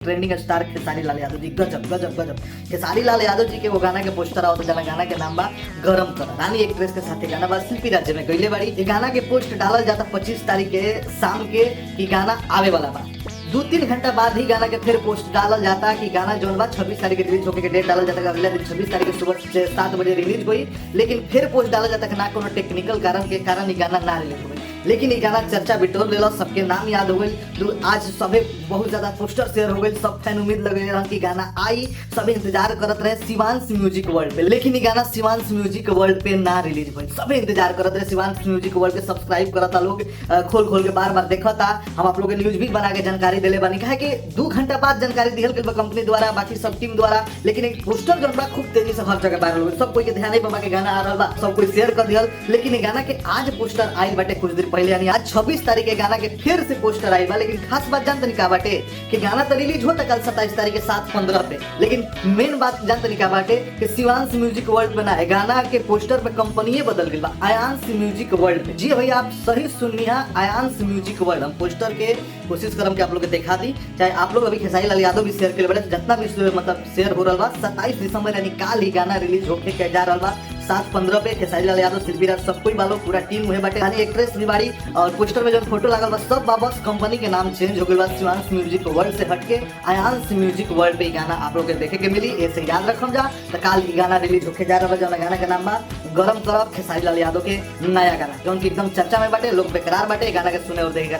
Trending star Khesari Lal Yadav ji गजब गजब गजब। खेसारी लाल यादव जी के वो गाना के पोस्टर आवत जना गाना के नाम बा गरम कर। रानी एक्ट्रेस के साथे गाना बा शिल्पी राज्य में गईले बाड़ी। ये गाना के पोस्ट डालल जाता 25 तारीख के शाम के कि गाना आवे वाला बा। 2-3 घंटा बाद ही गाना के फिर पोस्ट डालल जाता कि गाना जौन बा 26 तारीख के रिलीज होके के डेट डालल जाता कि अगले दिन 26 तारीख के सुबह से 7 बजे रिलीज हुई। लेकिन फिर पोस्ट डालल जाता कि ना कोनो टेक्निकल कारण के कारण ये गाना ना रिलीज हुई। लेकिन ये गाना चर्चा बिटोर लेला, सबके नाम याद हो गई। आज सबे बहुत ज्यादा पोस्टर शेयर हो गई। सब फैन उम्मीद लगे रहा कि गाना आई, सब इंतजार करत रहे शिवांश म्यूजिक वर्ल्ड पे। लेकिन ये गाना शिवांश म्यूजिक वर्ल्ड पे ना रिलीज हुई। सब इंतजार करत रहे शिवांश म्यूजिक वर्ल्ड पे। सब्सक्राइब करता लोग, खोल खोल के बार बार देखता। हम आप लोग न्यूज भी बना के जानकारी दिले बानी कहा कि 2 घंटा बाद जानकारी दिहल गई कंपनी द्वारा, बाकी सब टीम द्वारा। लेकिन एक पोस्टर जो बा खूब तेजी से हर जगह वायरल हो गई। सब कोई के ध्यान नहीं बा के गाना आ रहा बा, सब कोई शेयर कर दिहल। लेकिन ये गाना के आज पोस्टर आई बाटे कुछ दिन पहले, यानी आज 26 तारीख के गाना के फिर से पोस्टर आई बा। लेकिन खास बात जानते नहीं का बाटे कि गाना तो रिलीज होता कल 27 तारीख के 7:15 पे। लेकिन मेन बात जानते नहीं का बाटे कि शिवांश म्यूजिक वर्ल्ड पे ना है, गाना के पोस्टर पे कंपनी बदल गई बा आयांश म्यूजिक वर्ल्ड पे। जी भैया आप सही सुनिए, आयांश म्यूजिक वर्ल्ड। हम पोस्टर के कोशिश करम कि आप लोग के दिखा दी, चाहे आप लोग अभी खेसारी लाल यादव भी शेयर के लिए जितना भी मतलब शेयर हो रहा बा। 27 दिसंबर यानी काल ही गाना रिलीज होके के जा रहा बा 7:15 पे। खेसारी लाल यादव, शिल्पी राज, सब कोई बालो पूरा टीम हुए बाटे। रानी एक्ट्रेस भी बाड़ी और पोस्टर में जो फोटो लागल बा सब बा, बस कंपनी के नाम चेंज हो गई बा। शिवांश म्यूजिक वर्ल्ड से हटके आयांश म्यूजिक वर्ल्ड पे गाना आप लोग के देखे के मिली। ऐसे याद रखम जा तो काल ही गाना रिलीज होके जा रहा बा। गाना के नाम बा गरम करब, खेसारी लाल यादव के नया गाना जो एकदम चर्चा में बाटे, लोग बेकरार बाटे गाना के सुने और देखेगा।